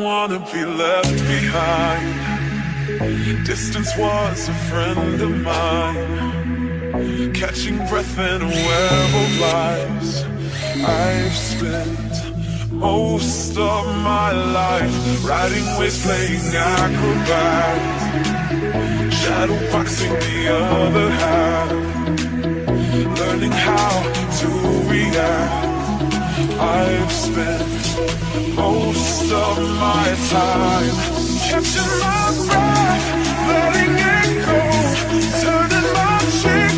Wanna be left behind. Distance was a friend of mine, catching breath in a web of lies. I've spent most of my life riding waves, playing acrobats, shadow boxing the other half, learning how to react. I've spent most of my time catching my breath, letting it go, turning my cheek